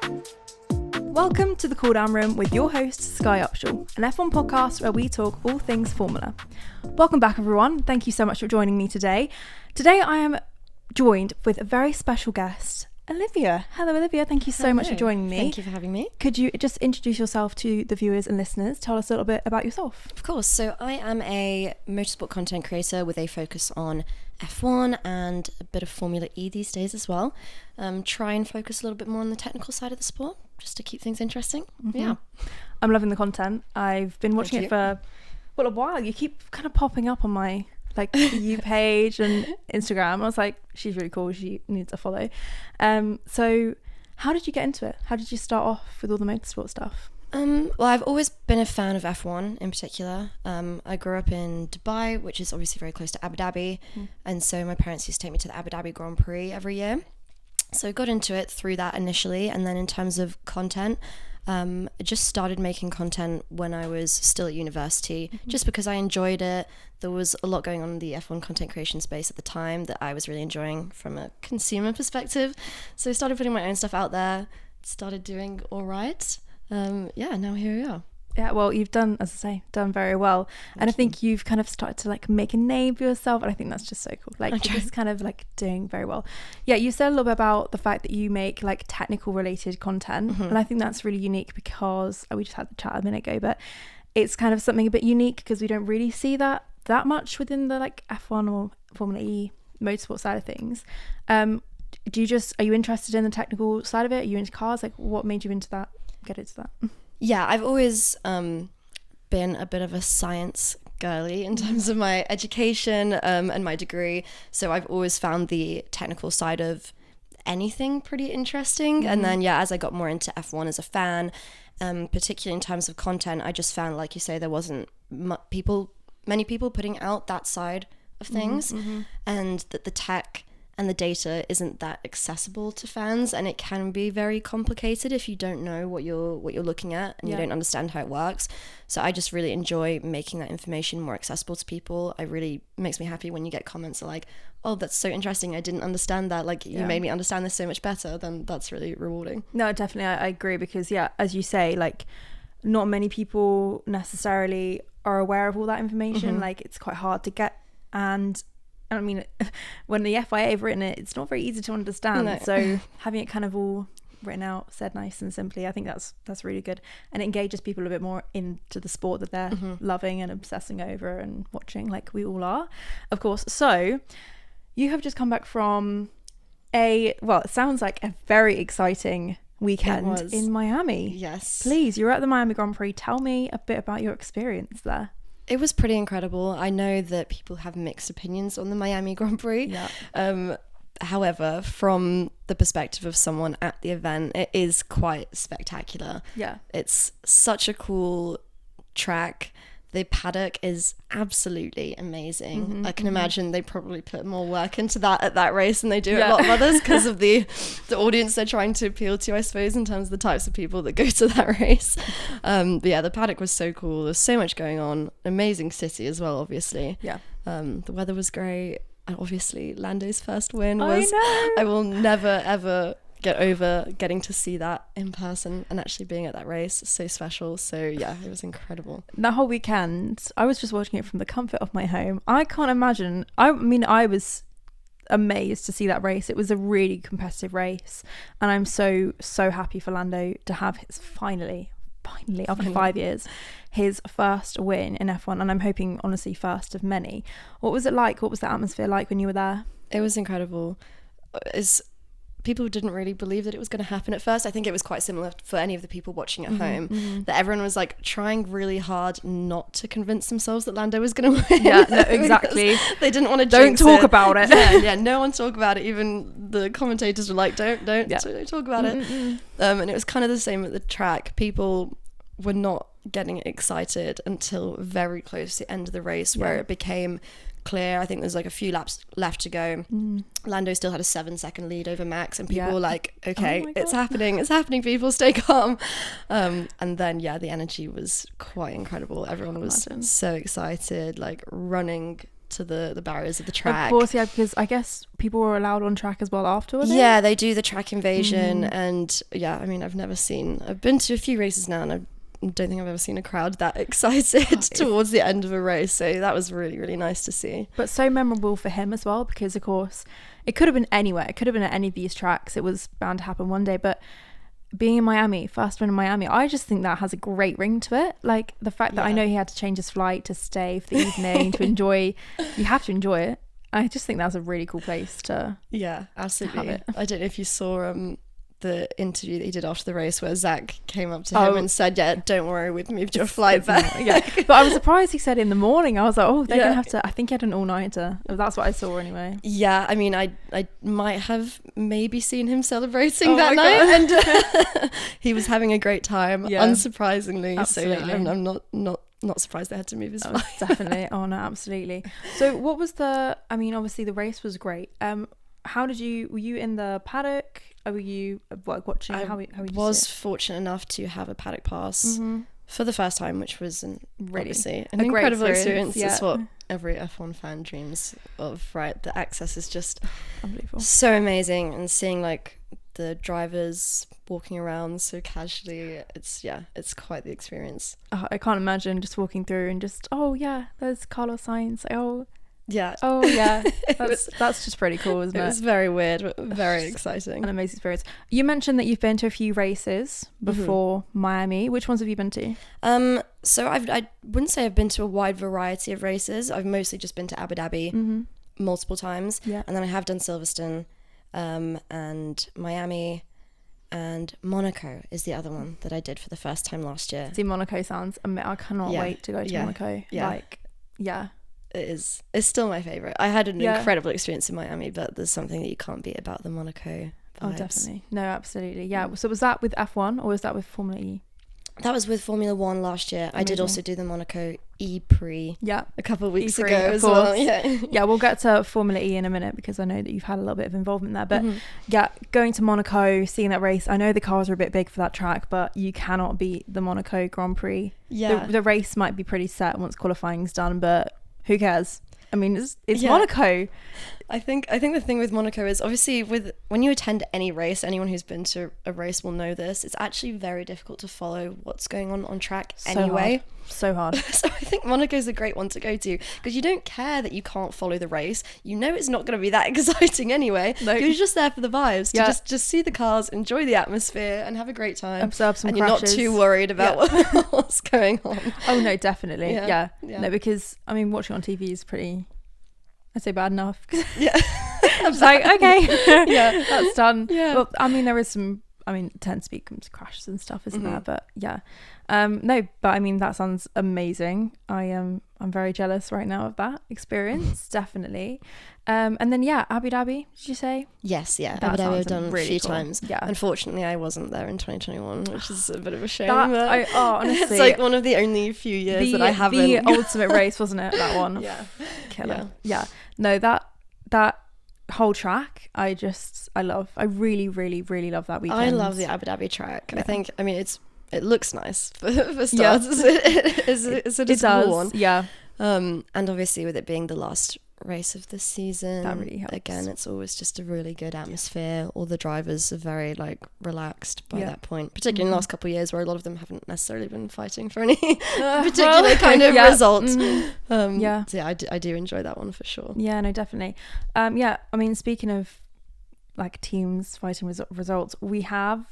Welcome to the Cooldown Room with your host, Skye Upshall, an F1 podcast where we talk all things Formula. Welcome back, everyone. Thank you so much for joining me today. Today I am joined with a very special guest, Olivia. Hello, Olivia. Thank you so much for joining me. Thank you for having me. Could you just introduce yourself to the viewers and listeners? Tell us a little bit about yourself. Of course. So I am a motorsport content creator with a focus on F1 and a bit of Formula E these days as well. Try and focus a little bit more on the technical side of the sport, just to keep things interesting. Mm-hmm. Yeah. I'm loving the content. I've been watching it for, a while. You keep kind of popping up on my You page and Instagram. I was like, she's really cool. She needs a follow. So how did you get into it? How did you start off with all the motorsport stuff? Well, I've always been a fan of F1 in particular. I grew up in Dubai, which is obviously very close to Abu Dhabi. And so my parents used to take me to the Abu Dhabi Grand Prix every year. So I got into it through that initially. And then in terms of content, I just started making content when I was still at university, just because I enjoyed it. There was a lot going on in the F1 content creation space at the time that I was really enjoying from a consumer perspective. So I started putting my own stuff out there, started doing all right. Now here we are. Yeah, well, you've done, as I say, done very well. And I think you've kind of started to make a name for yourself. And I think that's just so cool. You're just kind of doing very well. Yeah, you said a little bit about the fact that you make technical related content. And I think that's really unique because we just had the chat a minute ago, but it's kind of something a bit unique because we don't really see that much within the F1 or Formula E motorsport side of things. Are you interested in the technical side of it? Are you into cars? What made you get into that? Yeah, I've always been a bit of a science girly in terms of my education and my degree. So I've always found the technical side of anything pretty interesting. And then, as I got more into F1 as a fan, particularly in terms of content, I just found, like you say, there wasn't many people putting out that side of things, and that the tech and the data isn't that accessible to fans, and it can be very complicated if you don't know what you're looking at and you don't understand how it works. So I just really enjoy making that information more accessible to people. It really makes me happy when you get comments like, oh, that's so interesting, I didn't understand that, you made me understand this so much better. Then that's really rewarding. No, definitely, I agree, because as you say, not many people necessarily are aware of all that information. It's quite hard to get, and I mean, when the FIA have written it, it's not very easy to understand. No. So having it kind of all written out, said nice and simply, I think that's really good. And it engages people a bit more into the sport that they're loving and obsessing over and watching, like we all are, of course. So you have just come back from it sounds like a very exciting weekend in Miami. Yes. Please, you're at the Miami Grand Prix. Tell me a bit about your experience there. It was pretty incredible. I know that people have mixed opinions on the Miami Grand Prix. Yeah. However, from the perspective of someone at the event, it is quite spectacular. Yeah. It's such a cool track. The paddock is absolutely amazing. I can imagine they probably put more work into that at that race than they do at a lot of others, because of the audience they're trying to appeal to, I suppose, in terms of the types of people that go to that race. But the paddock was so cool. There's so much going on. Amazing city as well, obviously. Yeah. The weather was great. And obviously, Lando's first win was... I will never, ever get over getting to see that in person and actually being at that race. It's so special. So yeah, it was incredible. That whole weekend, I was just watching it from the comfort of my home. I can't imagine. I was amazed to see that race. It was a really competitive race, and I'm so happy for Lando to have his finally after 5 years, his first win in F1, and I'm hoping, honestly, first of many. What was it like? What was the atmosphere like when you were there? It was incredible. People didn't really believe that it was going to happen at first. I think it was quite similar for any of the people watching at home, that everyone was trying really hard not to convince themselves that Lando was going to win. Yeah, no, exactly. They didn't want to don't talk about it. Yeah, no one talk about it. Even the commentators were like, don't talk about it. And it was kind of the same at the track. People were not getting excited until very close to the end of the race, where it became clear. I think there's a few laps left to go. Lando still had a 7-second lead over Max, and people were like, okay, it's happening, people, stay calm. And then the energy was quite incredible. Everyone was so excited, running to the barriers of the track. Of course, yeah, because I guess people were allowed on track as well afterwards. Yeah, they do the track invasion, and yeah, I mean, I've been to a few races now, and I don't think I've ever seen a crowd that excited towards the end of a race, so that was really, really nice to see. But so memorable for him as well, because of course it could have been anywhere, it could have been at any of these tracks, it was bound to happen one day, but being in Miami, first one in Miami, I just think that has a great ring to it. Like the fact that I know he had to change his flight to stay for the evening to enjoy, you have to enjoy it. I just think that's a really cool place to absolutely have it. I don't know if you saw the interview that he did after the race where Zach came up to him and said, yeah, don't worry, we've moved your flight back. But I was surprised he said in the morning. I was like, oh, they're gonna have to, I think he had an all-nighter. That's what I saw anyway. Yeah, I mean, I might have maybe seen him celebrating that night, and he was having a great time, unsurprisingly. Absolutely. So I'm not surprised they had to move his flight. Definitely. Oh no, absolutely. So what was obviously the race was great. Were you in the paddock? Or were you watching? How was fortunate enough to have a paddock pass for the first time, which was an incredible experience. Yeah. It's what every F1 fan dreams of, right? The access is just unbelievable, so amazing, and seeing like the drivers walking around so casually, it's quite the experience. I can't imagine just walking through and just there's Carlos Sainz. Yeah. That's just pretty cool, isn't it? It was very weird, but very exciting. An amazing experience. You mentioned that you've been to a few races before Miami. Which ones have you been to? So I wouldn't say I've been to a wide variety of races. I've mostly just been to Abu Dhabi multiple times. Yeah. And then I have done Silverstone, and Miami, and Monaco is the other one that I did for the first time last year. See, Monaco sounds I cannot wait to go to Monaco. It's still my favorite. I had an incredible experience in Miami, but there's something that you can't beat about the Monaco vibes. Oh, definitely. No, absolutely. Yeah. So was that with F1 or was that with Formula E? That was with Formula One last year. Amazing. I did also do the Monaco E-Prix a couple of weeks ago as well. Yeah, we'll get to Formula E in a minute because I know that you've had a little bit of involvement there. But going to Monaco, seeing that race, I know the cars are a bit big for that track, but you cannot beat the Monaco Grand Prix. Yeah. The race might be pretty set once qualifying's done, but who cares? I mean, it's Monaco. I think the thing with Monaco is obviously when you attend any race, anyone who's been to a race will know this. It's actually very difficult to follow what's going on track anyway. So hard. So I think Monaco's a great one to go to because you don't care that you can't follow the race. You know it's not going to be that exciting anyway. Nope. You're just there for the vibes to just see the cars, enjoy the atmosphere, and have a great time. Observe some and crashes. You're not too worried about what's going on. Oh no, definitely. Yeah. No, because I mean, watching on TV is pretty, I'd say, bad enough. Yeah. I was like, okay, yeah, that's done. Yeah. Well, I mean, there is some. I mean, it tends to be crashes and stuff, isn't there? But yeah, no. But I mean, that sounds amazing. I'm very jealous right now of that experience, definitely. And then Abu Dhabi. Did you say? Yes, yeah. Abu Dhabi I've done really a few times. Yeah. Unfortunately, I wasn't there in 2021, which is a bit of a shame. Honestly, it's like one of the only few years that I haven't. The ultimate race, wasn't it? That one. Yeah. Killer. Yeah. No, that whole track I love. I really, really, really love that weekend. I love the Abu Dhabi track. I mean it looks nice for starters. It's a cool one. Yeah. And obviously with it being the last race of the season, that really helps. Again, it's always just a really good atmosphere. All the drivers are very relaxed by that point, particularly in the last couple of years where a lot of them haven't necessarily been fighting for any particular kind of result. So I do enjoy that one for sure. Yeah, no, definitely. I mean, speaking of like teams fighting results, we have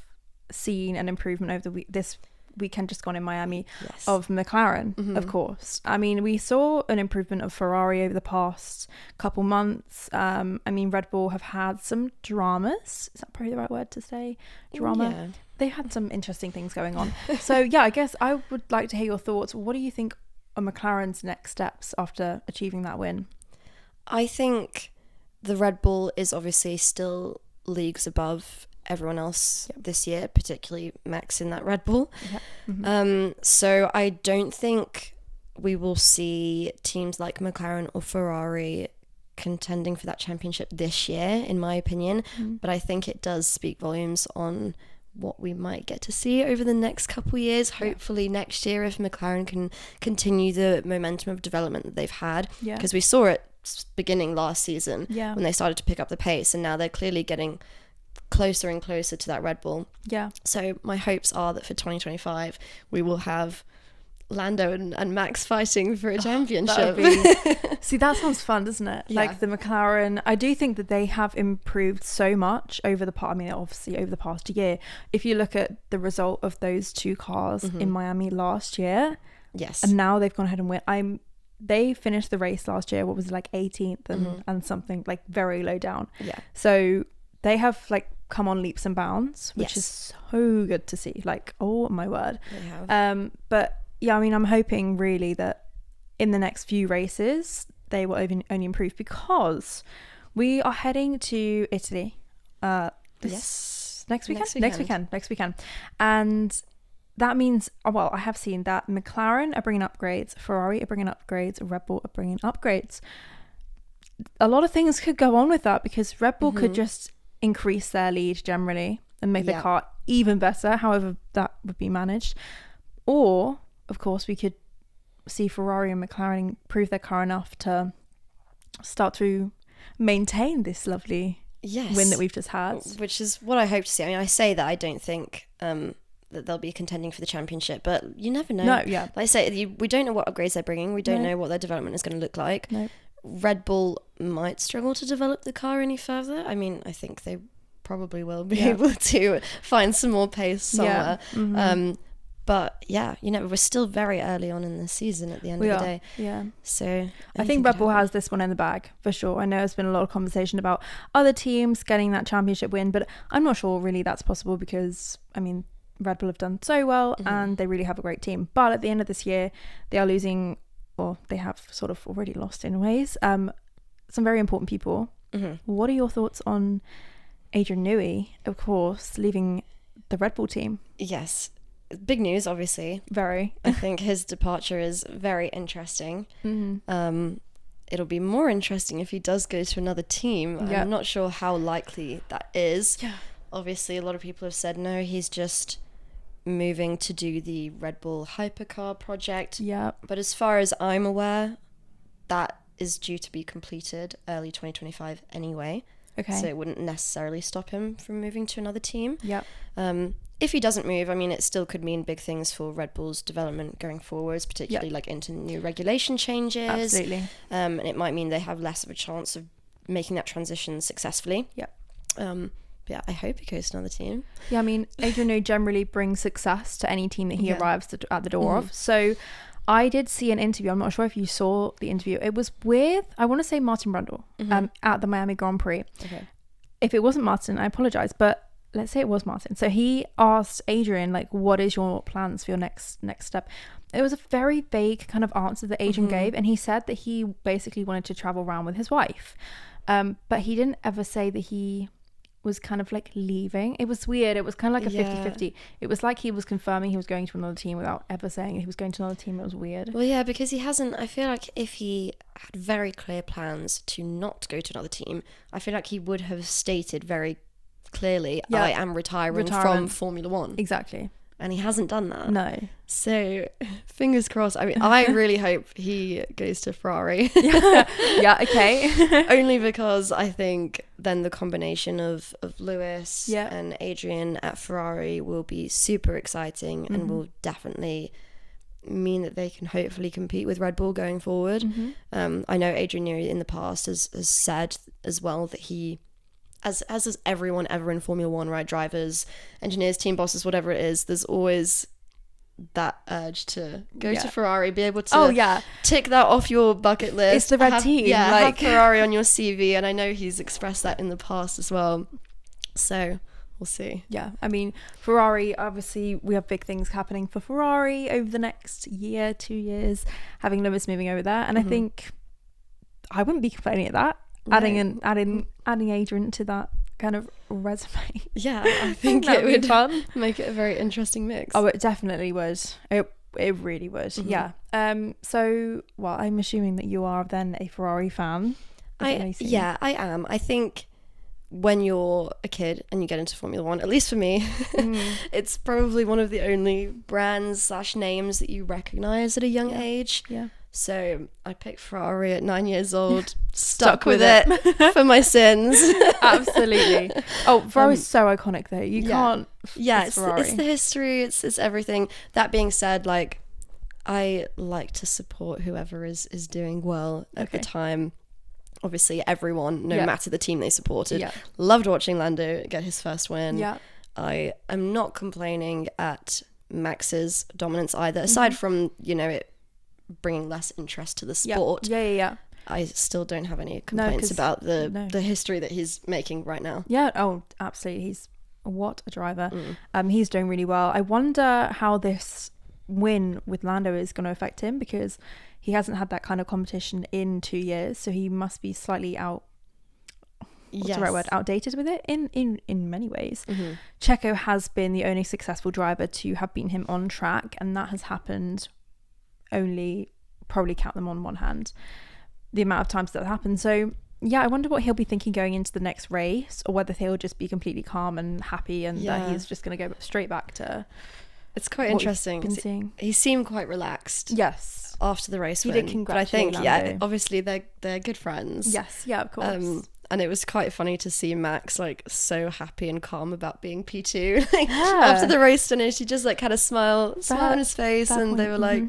seen an improvement over this weekend just gone in Miami of McLaren, of course. I mean, we saw an improvement of Ferrari over the past couple months. I mean, Red Bull have had some dramas. Is that probably the right word to say? Drama? Yeah. They've had some interesting things going on. So I guess I would like to hear your thoughts. What do you think are McLaren's next steps after achieving that win? I think the Red Bull is obviously still leagues above everyone else this year, particularly Max in that Red Bull. So I don't think we will see teams like McLaren or Ferrari contending for that championship this year, in my opinion. But I think it does speak volumes on what we might get to see over the next couple of years. Hopefully next year, if McLaren can continue the momentum of development that they've had, because we saw it beginning last season Yeah. when they started to pick up the pace, and now they're clearly getting closer and closer to that Red Bull. Yeah. So my hopes are that for 2025 we will have Lando and Max fighting for a championship. See, that sounds fun, doesn't it? Yeah. Like the McLaren, I do think that they have improved so much over the obviously over the past year. If you look at the result of those two cars in Miami last year, Yes. and now they've gone ahead and win. They finished the race last year, what was it, like 18th and something, like very low down. Yeah. So they have like come on leaps and bounds, which Yes. is so good to see. Like, oh my word. They have. But yeah, I mean, I'm hoping really that in the next few races they will only improve, because we are heading to Italy next weekend, and that means, well, I have seen that McLaren are bringing upgrades, Ferrari are bringing upgrades, Red Bull are bringing upgrades. A lot of things could go on with that, because Red Bull could just increase their lead generally and make their car even better, however that would be managed. Or, of course, we could see Ferrari and McLaren improve their car enough to start to maintain this lovely win that we've just had. Which is what I hope to see. I mean, I say that I don't think that they'll be contending for the championship, but you never know. No, yeah. Like I say, we don't know what upgrades they're bringing. We don't know what their development is going to look like. No. Red Bull might struggle to develop the car any further. I mean, I think they probably will be able to find some more pace somewhere. Yeah. But yeah, you know, we're still very early on in the season at the end of the day. Yeah. So I think Red Bull has this one in the bag for sure. I know there's been a lot of conversation about other teams getting that championship win, but I'm not sure really that's possible, because I mean, Red Bull have done so well and they really have a great team. But at the end of this year, they are losing, or they have sort of already lost in ways, some very important people. What are your thoughts on Adrian Newey, of course, leaving the Red Bull team? Yes. Big news, obviously. Very. I think his departure is very interesting. It'll be more interesting if he does go to another team. Yeah. I'm not sure how likely that is. Yeah. Obviously, a lot of people have said, no, he's just moving to do the Red Bull hypercar project. Yeah. But as far as I'm aware, that is due to be completed early 2025 anyway. Okay. So it wouldn't necessarily stop him from moving to another team. Yeah. If he doesn't move, I mean, it still could mean big things for Red Bull's development going forwards, particularly like into new regulation changes. Absolutely. And it might mean they have less of a chance of making that transition successfully. Yeah. Yeah, I hope he goes to another team. Yeah, I mean, Adrian Newey generally brings success to any team that he arrives at the door of. So I did see an interview. I'm not sure if you saw the interview. It was with, I want to say, Martin Brundle at the Miami Grand Prix. Okay. If it wasn't Martin, I apologize, but let's say it was Martin. So he asked Adrian, like, what is your plans for your next step? It was a very vague kind of answer that Adrian gave, and he said that he basically wanted to travel around with his wife. But he didn't ever say that he was kind of like leaving. It was weird. It was kind of like a 50-50. It was like he was confirming he was going to another team without ever saying he was going to another team. It was weird. Well, yeah, because he hasn't. I feel like if he had very clear plans to not go to another team, I feel like he would have stated very clearly, I am retiring from Formula One. Exactly. And he hasn't done that. No. So fingers crossed. I mean, I really hope he goes to Ferrari. Yeah, okay. Only because I think then the combination of Lewis and Adrian at Ferrari will be super exciting and will definitely mean that they can hopefully compete with Red Bull going forward. I know Adrian Newey in the past has said as well that he, as is everyone ever in Formula One, right? Drivers, engineers, team bosses, whatever it is, there's always that urge to go to Ferrari, be able to tick that off your bucket list. It's the red team. Yeah, have Ferrari on your CV, and I know he's expressed that in the past as well. So we'll see. Yeah, I mean, Ferrari, obviously we have big things happening for Ferrari over the next year, 2 years, having Lewis moving over there, and I think I wouldn't be complaining at that. Adding Adrian to that kind of resume. Yeah, I think it would fun. Make it a very interesting mix. Oh, it definitely would. It really would. Yeah. So, well, I'm assuming that you are then a Ferrari fan. I am. I think when you're a kid and you get into Formula One, at least for me, it's probably one of the only brands / names that you recognize at a young age. Yeah. So I picked Ferrari at 9 years old, stuck with it for my sins. Absolutely. Oh, Ferrari's so iconic though. You can't. Yeah, it's the history. It's everything. That being said, like, I like to support whoever is doing well at the time. Obviously, everyone, no matter the team they supported, loved watching Lando get his first win. Yeah. I am not complaining at Max's dominance either, aside from, you know, it bringing less interest to the sport. Yeah. I still don't have any complaints about the history that he's making right now. Yeah, oh, absolutely. He's what a driver. He's doing really well. I wonder how this win with Lando is going to affect him, because he hasn't had that kind of competition in 2 years, so he must be slightly outdated with it in many ways. Checo has been the only successful driver to have beaten him on track, and that has happened only, probably count them on one hand, the amount of times that happened. So yeah, I wonder what he'll be thinking going into the next race, or whether he'll just be completely calm and happy and that he's just going to go straight back to. It's quite interesting. He seemed quite relaxed. Yes. After the race he win. Did congratulate but I think, obviously they're good friends. Yes, yeah, of course. And it was quite funny to see Max like so happy and calm about being P2. After the race finished, he just like had a smile on his face, and they were like,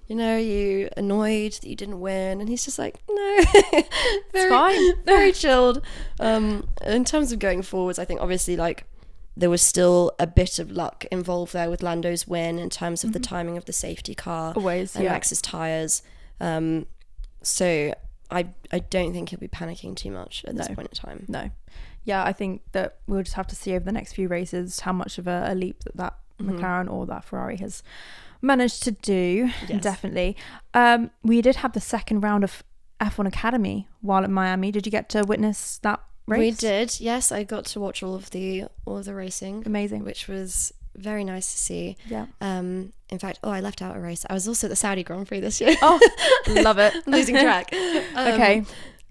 you know, are you annoyed that you didn't win? And he's just like, no, it's fine, very chilled. In terms of going forwards, I think obviously like there was still a bit of luck involved there with Lando's win in terms of the timing of the safety car, always, and Max's tyres. So I don't think he'll be panicking too much at this point in time. No. Yeah, I think that we'll just have to see over the next few races how much of a leap that McLaren or that Ferrari has managed to do. Yes. Definitely. We did have the second round of F1 Academy while at Miami. Did you get to witness that race? We did, yes. I got to watch all of the racing. Amazing. Which was very nice to see. Yeah. In fact, I left out a race. I was also at the Saudi Grand Prix this year. Oh, love it. Losing track. Okay.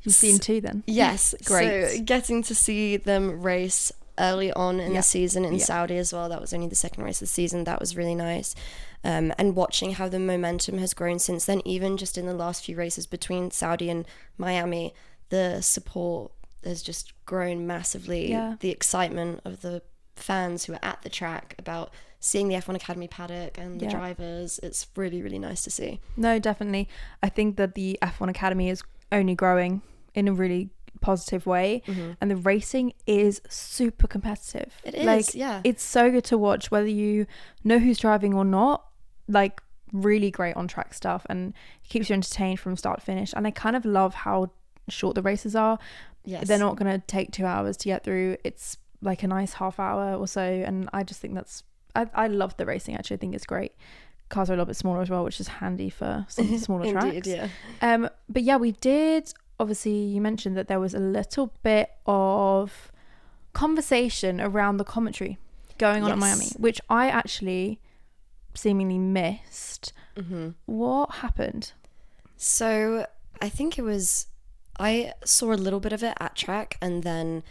You've seen two then. Yes. Great. So getting to see them race early on in the season in Saudi as well. That was only the second race of the season. That was really nice. And watching how the momentum has grown since then, even just in the last few races between Saudi and Miami, the support has just grown massively. Yeah. The excitement of the fans who are at the track about seeing the F1 Academy paddock and the drivers, it's really, really nice to see. No, definitely. I think that the F1 Academy is only growing in a really positive way, and the racing is super competitive. It is, it's so good to watch, whether you know who's driving or not. Like, really great on track stuff, and it keeps you entertained from start to finish. And I kind of love how short the races are. Yes. They're not going to take 2 hours to get through. It's like a nice half hour or so, and I just think that's I love the racing. Actually, I think it's great. Cars are a little bit smaller as well, which is handy for some smaller Indeed, tracks. Yeah. But yeah, we did. Obviously, you mentioned that there was a little bit of conversation around the commentary going on at Miami, which I actually seemingly missed. What happened? So I think I saw a little bit of it at track and then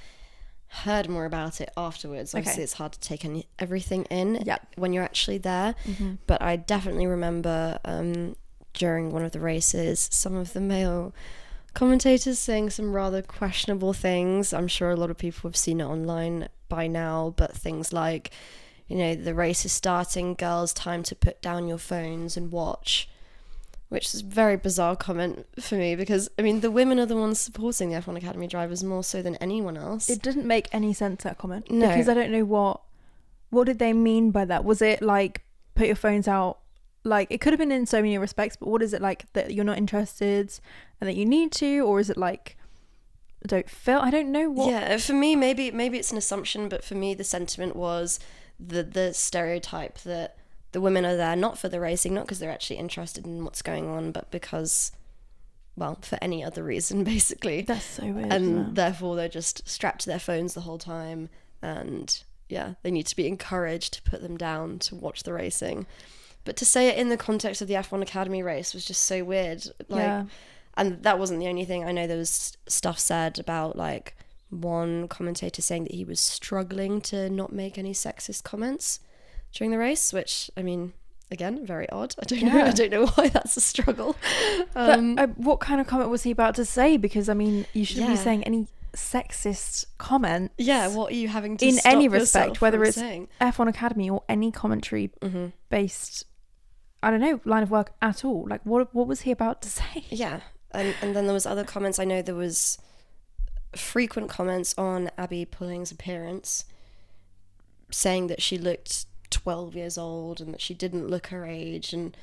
heard more about it afterwards. Obviously, it's hard to take everything in when you're actually there. But I definitely remember during one of the races, some of the male commentators saying some rather questionable things. I'm sure a lot of people have seen it online by now, but things like, you know, the race is starting, girls, time to put down your phones and watch, which is a very bizarre comment for me, because I mean the women are the ones supporting the F1 Academy drivers more so than anyone else. It didn't make any sense, that comment. No, because I don't know what did they mean by that. Was it like put your phones out? Like, it could have been in so many respects, but what is it, like that you're not interested and that you need to, or is it like I don't know what. Yeah, for me, maybe it's an assumption, but for me the sentiment was the stereotype that the women are there not for the racing, not because they're actually interested in what's going on, but because, well, for any other reason, basically. That's so weird. And therefore they're just strapped to their phones the whole time, and they need to be encouraged to put them down to watch the racing. But to say it in the context of the F1 Academy race was just so weird. And that wasn't the only thing. I know there was stuff said about, like, one commentator saying that he was struggling to not make any sexist comments during the race, which, I mean, Again, very odd. I don't know why that's a struggle. What kind of comment was he about to say? Because I mean, you shouldn't be saying any sexist comments. Yeah, what are you having to in stop any respect, yourself whether from it's saying? F1 Academy or any commentary based, I don't know, line of work at all. Like, what was he about to say? Yeah, and then there was other comments. I know there was frequent comments on Abby Pulling's appearance, saying that she looked 12 years old and that she didn't look her age, and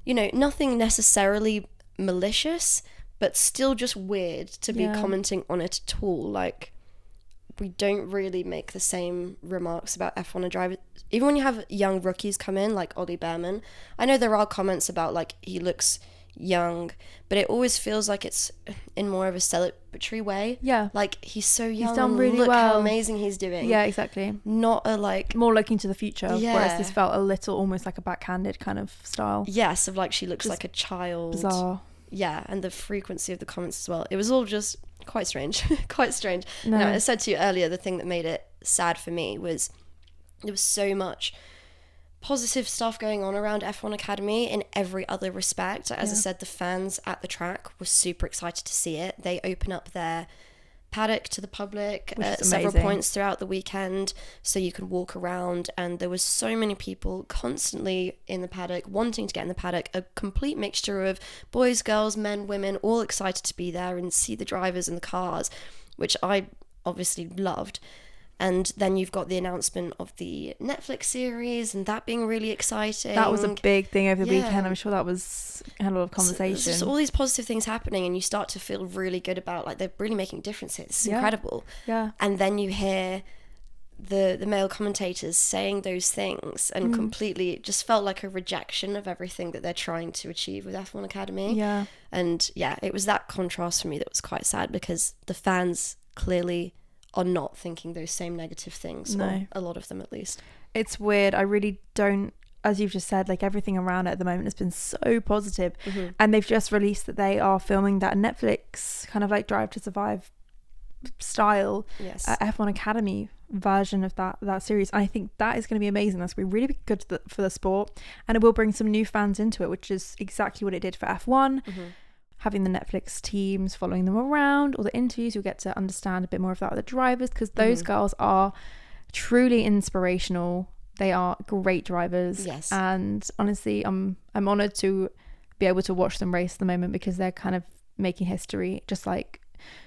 you know, nothing necessarily malicious, but still just weird to be commenting on it at all. Like, we don't really make the same remarks about F1 drivers. Even when you have young rookies come in, like Ollie Behrman, I know there are comments about like he looks young, but it always feels like it's in more of a celebratory way. Yeah, like he's so young, he's done really well, how amazing he's doing. Yeah, exactly. Not a like more looking to the future. Whereas this felt a little almost like a backhanded kind of style. Yes, of like she looks just like a child. Bizarre. Yeah, and the frequency of the comments as well. It was all just quite strange. Quite strange. No. Now, I said to you earlier, the thing that made it sad for me was there was so much positive stuff going on around F1 Academy in every other respect. As I said, the fans at the track were super excited to see it. They open up their paddock to the public at several points throughout the weekend, so you can walk around, and there was so many people constantly in the paddock wanting to get in the paddock, a complete mixture of boys, girls, men, women, all excited to be there and see the drivers and the cars, which I obviously loved. And then you've got the announcement of the Netflix series, and that being really exciting. That was a big thing over the weekend. I'm sure that had a lot of conversation. So just all these positive things happening, and you start to feel really good about, like, they're really making a difference here. This is incredible. Yeah. And then you hear the male commentators saying those things, and completely, it just felt like a rejection of everything that they're trying to achieve with F1 Academy. Yeah. And yeah, it was that contrast for me that was quite sad, because the fans clearly are not thinking those same negative things. No. Or a lot of them, at least. It's weird. I really don't, as you've just said, like, everything around it at the moment has been so positive. And they've just released that they are filming that Netflix kind of like Drive to Survive style F1 Academy version of that series. And I think that is going to be amazing. That's going to be really good for the sport, and it will bring some new fans into it, which is exactly what it did for F1. Having the Netflix teams following them around, all the interviews, you'll get to understand a bit more of that with the drivers, because those girls are truly inspirational. They are great drivers. Yes. And honestly, I'm honoured to be able to watch them race at the moment, because they're kind of making history, just like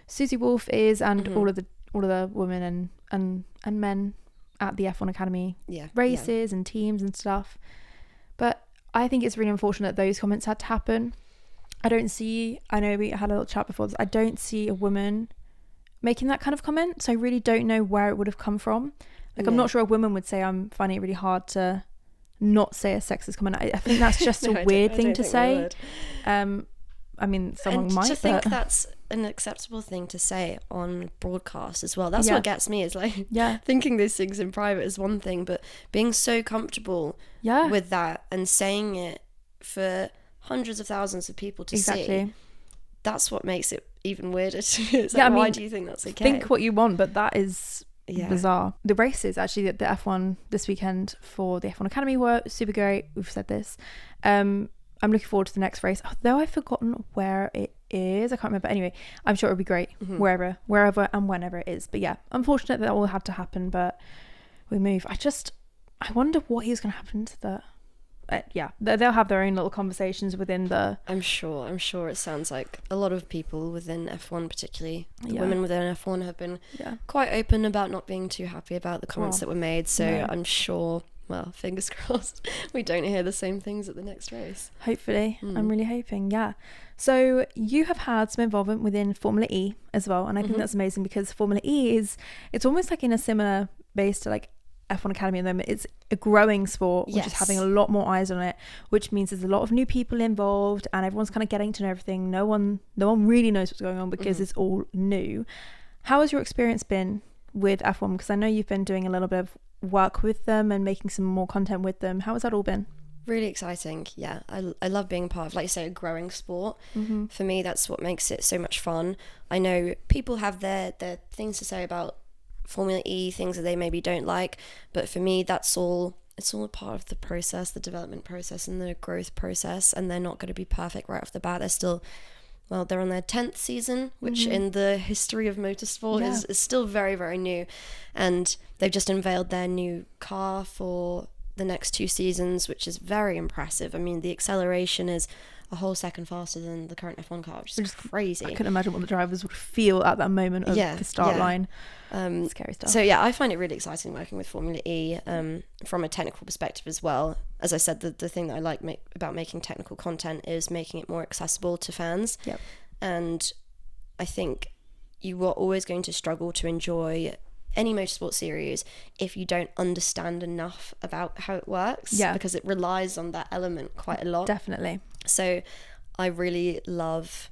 Susie Wolff is, and all of the women and men at the F1 Academy races and teams and stuff. But I think it's really unfortunate that those comments had to happen. I know we had a little chat before this, I don't see a woman making that kind of comment, so I really don't know where it would have come from. Like, I'm not sure a woman would say, I'm finding it really hard to not say a sexist comment. I think that's just a weird thing to say. I mean, someone might. To think that's an acceptable thing to say on broadcast as well. That's what gets me, is like, thinking those things in private is one thing, but being so comfortable with that and saying it for hundreds of thousands of people to see, that's what makes it even weirder to me. It's like, why do you think that's okay? Think what you want, but that is bizarre. The races, actually, the F1 this weekend for the F1 Academy were super great. We've said this. I'm looking forward to the next race, although I've forgotten where it is. I can't remember. Anyway, I'm sure it'll be great wherever and whenever it is. But yeah, unfortunate that all had to happen, but we move. I wonder what is going to happen to the... they'll have their own little conversations within the... I'm sure it sounds like a lot of people within F1, particularly the women within F1, have been quite open about not being too happy about the comments that were made, so I'm sure, well, fingers crossed, we don't hear the same things at the next race. Hopefully. I'm really hoping. So you have had some involvement within Formula E as well, and I think that's amazing, because Formula E it's almost like in a similar base to like F1 Academy at the moment. It's a growing sport, which is having a lot more eyes on it, which means there's a lot of new people involved, and everyone's kind of getting to know everything. No one really knows what's going on, because it's all new. How has your experience been with F1? Because I know you've been doing a little bit of work with them and making some more content with them. How has that all been? Really exciting. I love being part of, like you say, a growing sport. For me, that's what makes it so much fun. I know people have their things to say about Formula E, things that they maybe don't like, but for me, that's all it's all a part of the process, the development process and the growth process, and they're not going to be perfect right off the bat. They're still, well, they're on their 10th season, which in the history of motorsport is still very, very new. And they've just unveiled their new car for the next 2 seasons, which is very impressive. I mean, the acceleration is a whole second faster than the current F1 car, which is crazy. I couldn't imagine what the drivers would feel at that moment of the start line. Scary stuff. So yeah, I find it really exciting working with Formula E from a technical perspective as well. As I said, the thing that I like about making technical content is making it more accessible to fans. Yep. And I think you are always going to struggle to enjoy any motorsport series if you don't understand enough about how it works, because it relies on that element quite a lot. Definitely. So I really love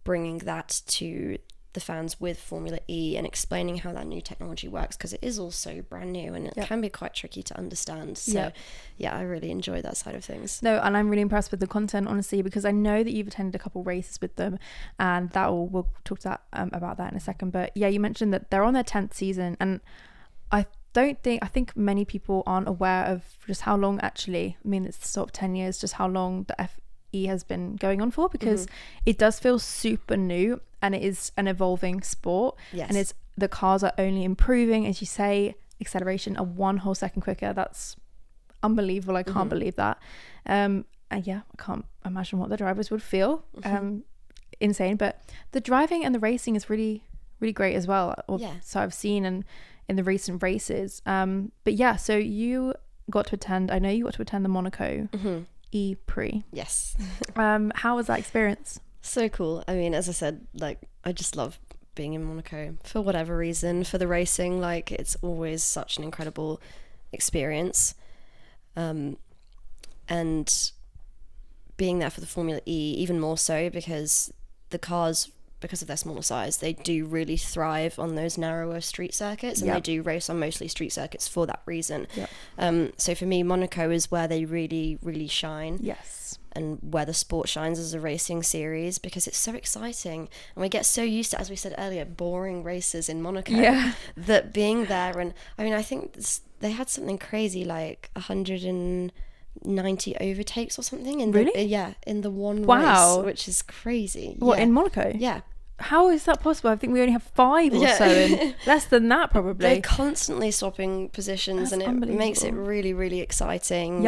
bringing that to the fans with Formula E and explaining how that new technology works, because it is also brand new and it can be quite tricky to understand. So yeah, I really enjoy that side of things. No, and I'm really impressed with the content, honestly, because I know that you've attended a couple races with them, and we'll talk to that, about that in a second. But yeah, you mentioned that they're on their 10th season, and I think many people aren't aware of just how long, actually, I mean, it's sort of 10 years, just how long the FE has been going on for, because it does feel super new, and it is an evolving sport. Yes. And the cars are only improving, as you say, acceleration are 1 whole second quicker. That's unbelievable. I can't believe that. And yeah, I can't imagine what the drivers would feel. Insane. But the driving and the racing is really, really great as well. So I've seen in the recent races. But yeah, so you got to attend, I know you got to attend the Monaco E Prix. Yes. How was that experience? So cool. I mean, as I said, like, I just love being in Monaco for whatever reason. For the racing, like, it's always such an incredible experience. And being there for the Formula E, even more so, because the cars, because of their smaller size, they do really thrive on those narrower street circuits, and they do race on mostly street circuits for that reason. So for me, Monaco is where they really, really shine. Yes. And where the sport shines as a racing series, because it's so exciting, and we get so used to, as we said earlier, boring races in Monaco, that being there, and I mean, I think they had something crazy like 190 overtakes or something in in the one race, which is crazy. What, in Monaco? Yeah. How is that possible? I think we only have 5 or so, and less than that probably. They're constantly swapping positions. That's, and it makes it really, really exciting.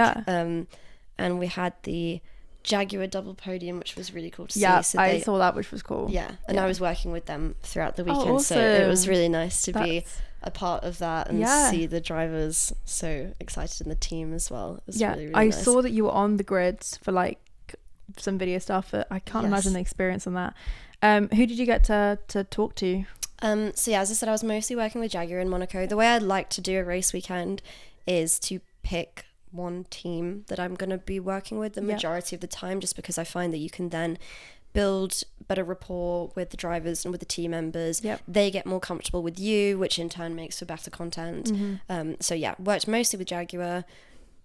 And we had the Jaguar double podium, which was really cool to see. So I saw that, which was cool. And I was working with them throughout the weekend, awesome. So it was really nice to be a part of that and see the drivers so excited, and the team as well. It was really, really nice. I saw that you were on the grids for like some video stuff, but I can't imagine the experience on that. Who did you get to talk to? So yeah, as I said, I was mostly working with Jaguar in Monaco. The way I'd like to do a race weekend is to pick one team that I'm going to be working with the majority of the time, just because I find that you can then build better rapport with the drivers and with the team members. They get more comfortable with you, which in turn makes for better content. So yeah, worked mostly with Jaguar,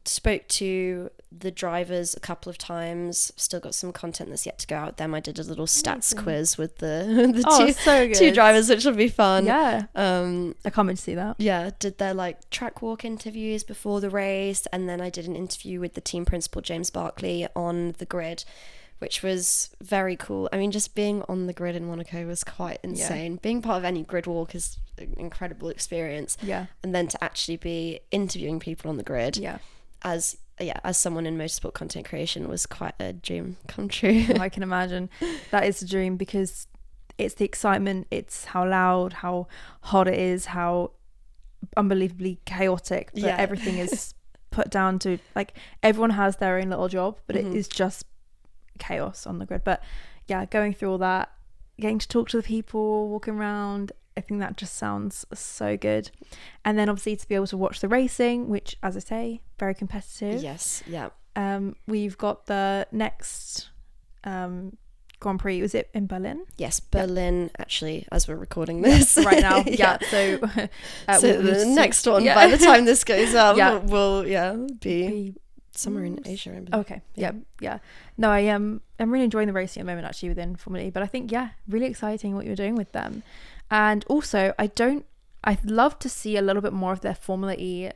spoke to the drivers a couple of times, still got some content that's yet to go out them. I did a little stats quiz with the two drivers, which will be fun. I can't wait to see that. Did their like track walk interviews before the race, and then I did an interview with the team principal James Barkley on the grid, which was very cool. I mean, just being on the grid in Monaco was quite insane. Being part of any grid walk is an incredible experience. And then to actually be interviewing people on the grid as someone in motorsport content creation was quite a dream come true. I can imagine. That is a dream, because it's the excitement, it's how loud, how hot it is, how unbelievably chaotic, but everything is put down to, like, everyone has their own little job, but it is just chaos on the grid. But yeah, going through all that, getting to talk to the people, walking around, I think that just sounds so good. And then obviously to be able to watch the racing, which, as I say, very competitive. We've got the next Grand Prix. Was it in Berlin? Yes, Berlin, actually, as we're recording this right now. So the next one, by the time this goes up, will be somewhere in Asia, I believe. No, I'm really enjoying the racing at the moment, actually, within Formula E. But I think really exciting what you're doing with them. And also, I'd love to see a little bit more of their Formula E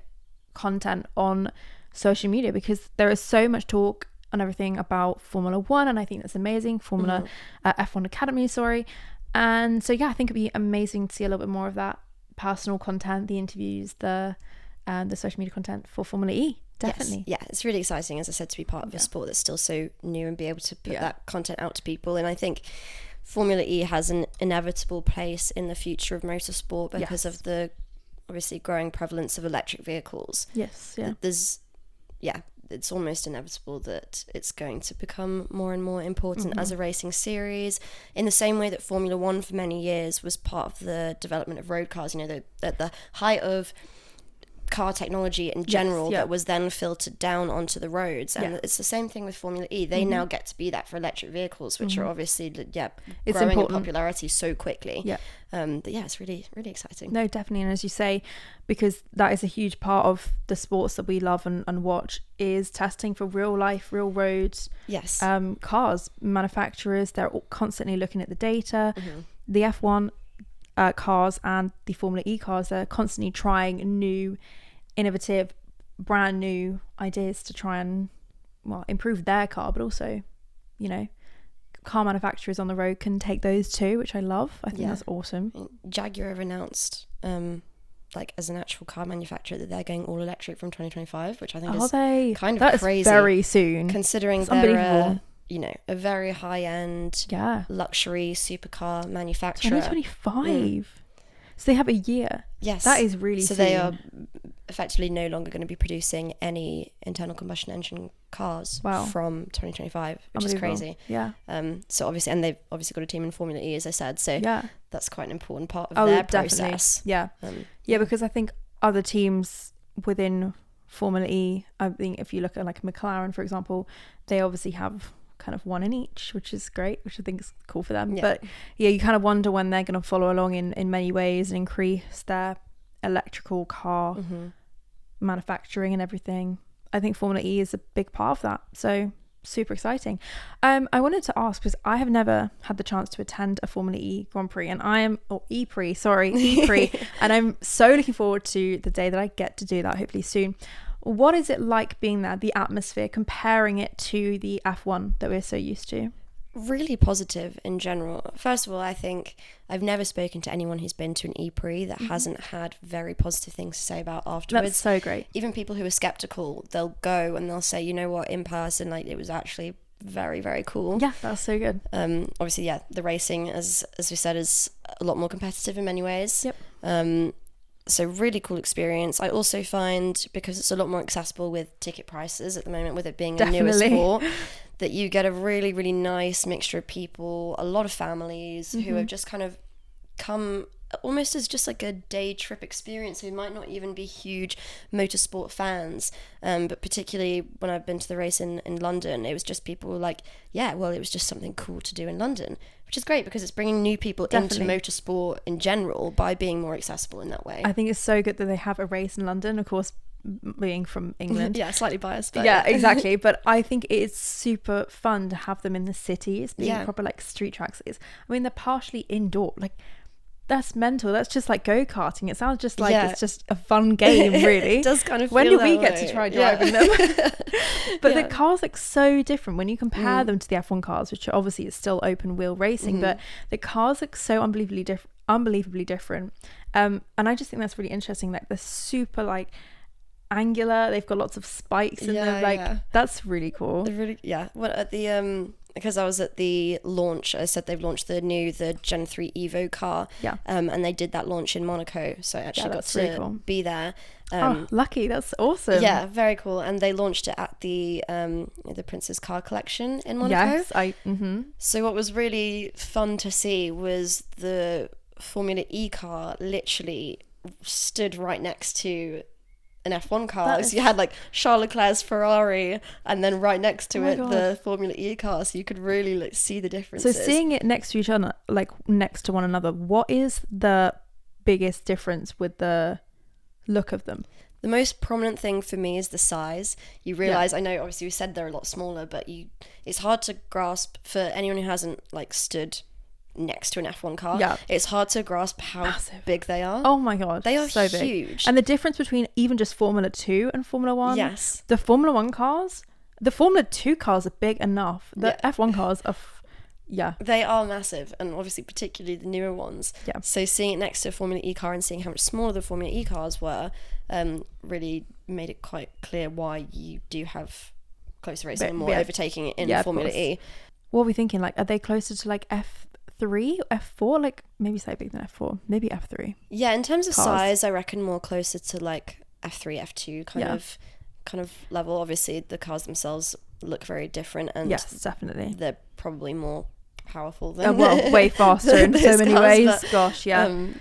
content on social media, because there is so much talk and everything about Formula One, and I think that's amazing. F1 Academy, sorry. And so I think it'd be amazing to see a little bit more of that personal content, the interviews, the social media content for Formula E. Definitely. Yes. Yeah, it's really exciting, as I said, to be part of a sport that's still so new and be able to put that content out to people. And I think Formula E has an inevitable place in the future of motorsport because of the obviously growing prevalence of electric vehicles. Yes, yeah. It's almost inevitable that it's going to become more and more important as a racing series, in the same way that Formula One for many years was part of the development of road cars. You know, at the height of car technology in general, that was then filtered down onto the roads, and it's the same thing with Formula E. They now get to be that for electric vehicles, which are obviously it's growing important. in popularity so quickly. But it's really, really exciting. No, definitely. And as you say, because that is a huge part of the sports that we love and watch, is testing for real life, real roads. Cars manufacturers, they're constantly looking at the data. The F1 cars and the Formula E cars, they're constantly trying new, innovative, brand new ideas to try and improve their car, but also, you know, car manufacturers on the road can take those too, which I love. I think that's awesome. Jaguar have announced as an actual car manufacturer that they're going all electric from 2025, which I think is kind of crazy. That's very soon, considering they're a very high-end luxury supercar manufacturer. 2025. So they have a year. Yes. That is really so soon. They are effectively no longer going to be producing any internal combustion engine cars from 2025, which is crazy. So obviously, and they've obviously got a team in Formula E, as I said, so that's quite an important part of their process. Because I think other teams within Formula E, I think if you look at like McLaren, for example, they obviously have kind of one in each, which is great, which I think is cool for them. But you kind of wonder when they're going to follow along in many ways and increase their electrical car manufacturing and everything. I think Formula E is a big part of that, so super exciting. I wanted to ask, because I have never had the chance to attend a Formula E Grand Prix, and E-Prix, and I'm so looking forward to the day that I get to do that, hopefully soon. What is it like being there, the atmosphere, comparing it to the F1 that we're so used to? Really positive in general. First of all, I think I've never spoken to anyone who's been to an E-Prix that hasn't had very positive things to say about afterwards. That's so great. Even people who are skeptical, they'll go and they'll say, you know what, in person, it was actually very, very cool. Yeah, that's so good. Obviously, the racing, as we said, is a lot more competitive in many ways. So really cool experience. I also find, because it's a lot more accessible with ticket prices at the moment, with it being a newer sport, that you get a really, really nice mixture of people, a lot of families who have just kind of come almost as just like a day trip experience, who might not even be huge motorsport fans, but particularly when I've been to the race in London, it was just people like, it was just something cool to do in London, which is great because it's bringing new people into motorsport in general by being more accessible in that way. I think it's so good that they have a race in London, of course, being from England. Slightly biased, but exactly. But I think it's super fun to have them in the cities, being proper like street tracks. I mean, they're partially indoor, that's mental. That's just like go-karting. It sounds just like it's just a fun game, really. It does kind of feel when do that we way. Get to try driving them? But the cars look so different when you compare them to the F1 cars, which are obviously it's still open wheel racing, but the cars look so unbelievably different. And I just think that's really interesting. They're super angular. They've got lots of spikes in them. That's really cool. They're really Well, at the because I was at the launch, I said they've launched the Gen 3 Evo car, and they did that launch in Monaco, so I actually got to be there. Lucky, that's awesome. Yeah, very cool. And they launched it at the Prince's Car Collection in Monaco. So what was really fun to see was the Formula E car literally stood right next to an F1 car. So you had Charles Leclerc's Ferrari, and then right next to the Formula E car, so you could really see the differences. So seeing it next to each other, next to one another, what is the biggest difference with the look of them? The most prominent thing for me is the size. You realise, I know obviously we said they're a lot smaller, but it's hard to grasp for anyone who hasn't stood next to an F1 car. Yeah. It's hard to grasp how big they are. Oh my god, they are so huge. Big. And the difference between even just Formula 2 and Formula 1. Yes. The Formula 1 cars, the Formula 2 cars are big enough. The F1 cars are they are massive, and obviously particularly the newer ones. Yeah. So seeing it next to a Formula E car and seeing how much smaller the Formula E cars were, really made it quite clear why you do have closer racing and more overtaking in Formula E. What are we thinking? Like, are they closer to like F3 or F4? Like maybe slightly bigger than F4, maybe F3. Yeah, in terms of size, I reckon more closer to like F3, F2 kind of level. Obviously, the cars themselves look very different, and yes, definitely, they're probably more powerful than way faster in so many ways. But, gosh, no,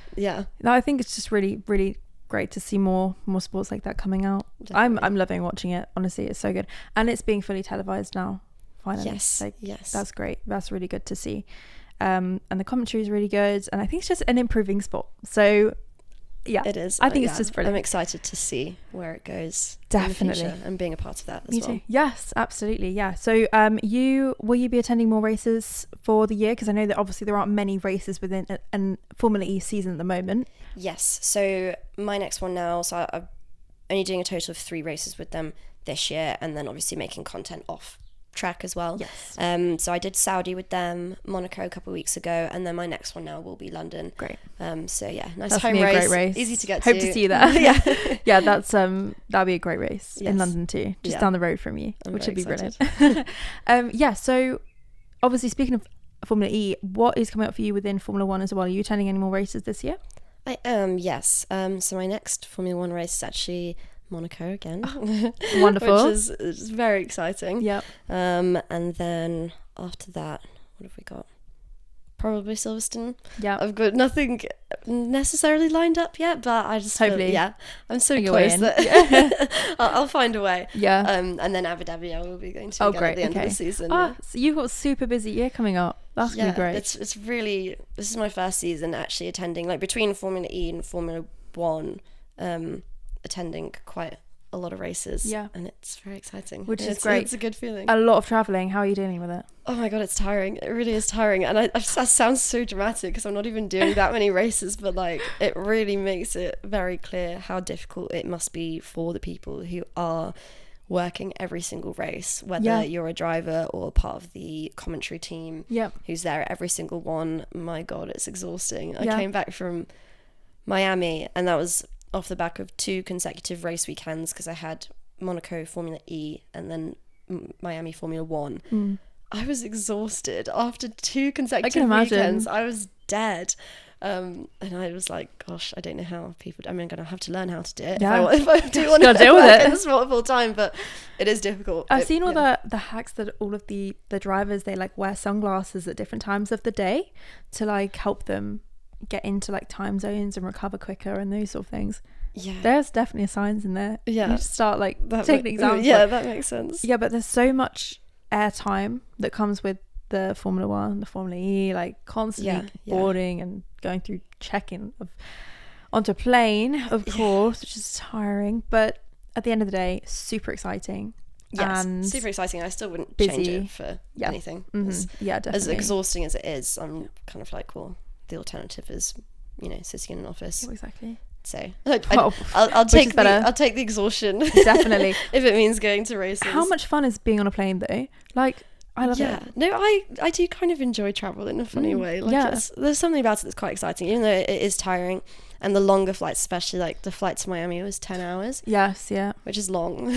I think it's just really, really great to see more sports like that coming out. Definitely. I'm loving watching it. Honestly, it's so good, and it's being fully televised now. Finally, yes, that's great. That's really good to see. And the commentary is really good, and I think it's just an improving sport. So yeah, it is. I think it's just brilliant. I'm excited to see where it goes. Definitely, in the future, and being a part of that as Me well. too. Yes, absolutely. Yeah. So will you be attending more races for the year? Because I know that obviously there aren't many races within a Formula E season at the moment. Yes. So my next one now. So I'm only doing a total of 3 races with them this year, and then obviously making content off track as well. Yes. So I did Saudi with them, Monaco a couple of weeks ago, and then my next one now will be London. Great. So yeah, nice that's home a race. Great race. Easy to get Hope to see you there. Yeah. Yeah, that's that'll be a great race in London too, just down the road from you, which would be brilliant. Yeah. So obviously, speaking of Formula E, what is coming up for you within Formula 1 as well? Are you attending any more races this year? I am. Yes. So my next Formula 1 race is actually Monaco again. Wonderful. Which is very exciting. Yep. And then after that, what have we got? Probably Silverstone. Yeah. I've got nothing necessarily lined up yet, but I just hopefully I'm so close that I'll find a way. Yeah. And then Abu Dhabi I will be going to again at the end of the season. So you've got a super busy year coming up. That's gonna be great. It's really, this is my first season actually attending, like between Formula E and Formula 1, attending quite a lot of races, and it's very exciting, which is great. It's a good feeling. A lot of traveling. How are you dealing with it? Oh my god, it's tiring. It really is tiring, and that sounds so dramatic because I'm not even doing that many races, but like it really makes it very clear how difficult it must be for the people who are working every single race, whether you're a driver or part of the commentary team who's there at every single one. My god, it's exhausting. I came back from Miami, and that was off the back of 2 consecutive race weekends because I had Monaco Formula E and then Miami Formula 1. I was exhausted after 2 consecutive weekends. I was dead. And I was like, gosh, I don't know how I'm going to have to learn how to do it if I do want to deal with it in the sport full time, but it is difficult. I've seen all the hacks that all of the drivers, they like wear sunglasses at different times of the day to like help them get into like time zones and recover quicker and those sort of things. There's definitely signs in there. You just start like taking examples. That makes sense. But there's so much airtime that comes with the Formula 1, the Formula E, like constantly boarding and going through checking onto a plane, of course, which is tiring, but at the end of the day, super exciting. And super exciting. I still wouldn't busy. change it for anything. Definitely. As exhausting as it is, I'm kind of like, well, the alternative is, sitting in an office. Exactly. So I'll take the exhaustion. Definitely. If it means going to races. How much fun is being on a plane though? Like, I love it. No, I do kind of enjoy travel in a funny way. Like there's something about it that's quite exciting, even though it is tiring. And the longer flights, especially like the flight to Miami was 10 hours. Yes, which is long.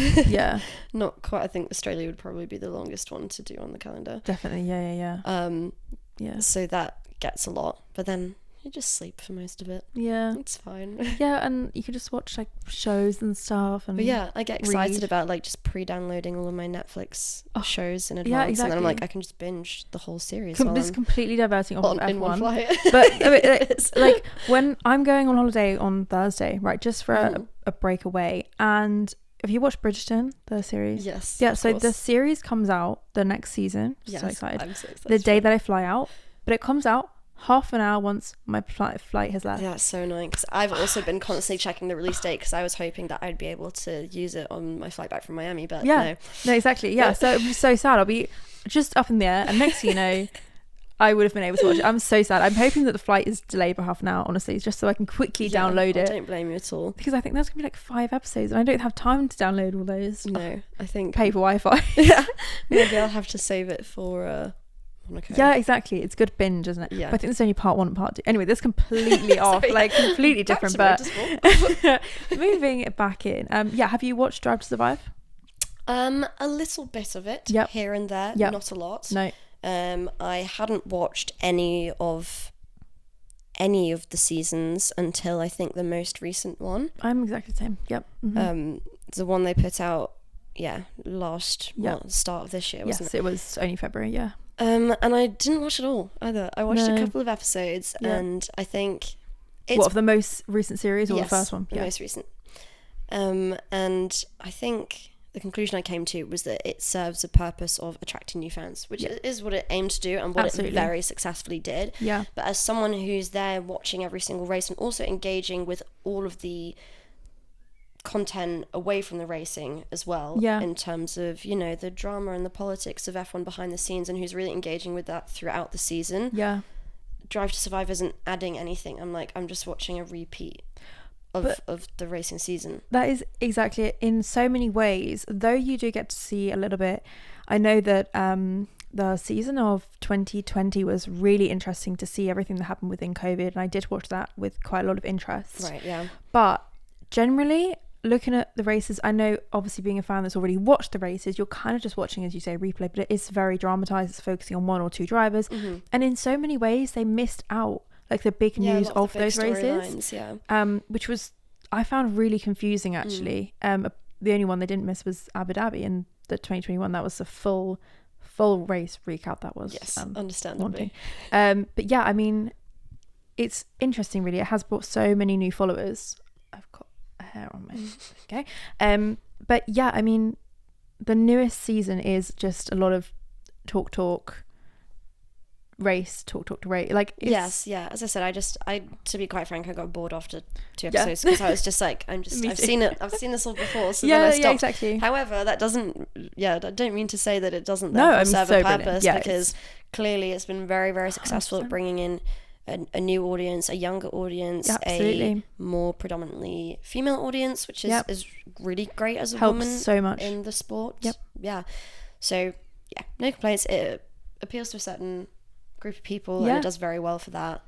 Not quite. I think Australia would probably be the longest one to do on the calendar. Definitely, yeah. So that gets a lot, but then you just sleep for most of it. It's fine. And you can just watch like shows and stuff, and I get excited about like just pre-downloading all of my Netflix shows in advance, and then I'm like, I can just binge the whole series. This is completely diverting off of F1 in one flight. But I mean, it's like when I'm going on holiday on Thursday, right, just for a break away, and have you watched Bridgerton, the series? Yes. So the series comes out the next season. So excited. I'm so excited. The day that I fly out, but it comes out half an hour once my flight has left. Yeah, it's so annoying because I've also been constantly checking the release date because I was hoping that I'd be able to use it on my flight back from Miami, but no, exactly. So it would be so sad. I'll be just up in the air, and next thing you know, I would have been able to watch it. I'm so sad. I'm hoping that the flight is delayed by half an hour, honestly, just so I can quickly download it. I don't blame you at all. Because I think there's going to be like 5 episodes and I don't have time to download all those. No, I think... Pay for Wi-Fi. Yeah. Maybe I'll have to save it for Monaco. Yeah, exactly. It's good binge, isn't it? Yeah. But I think there's only part 1 and part 2. Anyway, this completely off, like completely different, but moving it back in. Have you watched Drive to Survive? A little bit of it here and there, not a lot. No. I hadn't watched any of the seasons until I think the most recent one. I'm exactly the same. Yep. Mm-hmm. The one they put out, start of this year, wasn't it? Yes, it was only February, yeah. And I didn't watch it all either. I watched a couple of episodes, and I think it's... What, of the most recent series or the first one? The most recent. And I think the conclusion I came to was that it serves a purpose of attracting new fans, which is what it aimed to do and what it very successfully did. Yeah. But as someone who's there watching every single race and also engaging with all of the content away from the racing as well, in terms of, the drama and the politics of F1 behind the scenes and who's really engaging with that throughout the season. Yeah. Drive to Survive isn't adding anything. I'm just watching a repeat of the racing season. That is exactly it. In so many ways, though you do get to see a little bit. I know that the season of 2020 was really interesting to see everything that happened within COVID, and I did watch that with quite a lot of interest. Right, yeah. But generally, looking at the races, I know obviously being a fan that's already watched the races, you're kind of just watching, as you say, replay, but it is very dramatized. It's focusing on 1 or 2 drivers, and in so many ways they missed out like the big news of those races, which was, I found really confusing actually. The only one they didn't miss was Abu Dhabi in the 2021. That was a full race recap. That was understandably. But yeah, I mean, it's interesting really. It has brought so many new followers. I've got a hair on my okay. But yeah, I mean, the newest season is just a lot of talk race to race, like as I said, I to be quite frank, I got bored after 2 episodes because I was just like, I've seen this all before, so then I stopped. Exactly. However, that doesn't I don't mean to say that it doesn't serve so a purpose, brilliant. because clearly it's been very, very successful 100%. At bringing in a new audience, a younger audience, a more predominantly female audience, which is really great as a woman so much in the sport. So no complaints. It appeals to a certain group of people, and it does very well for that.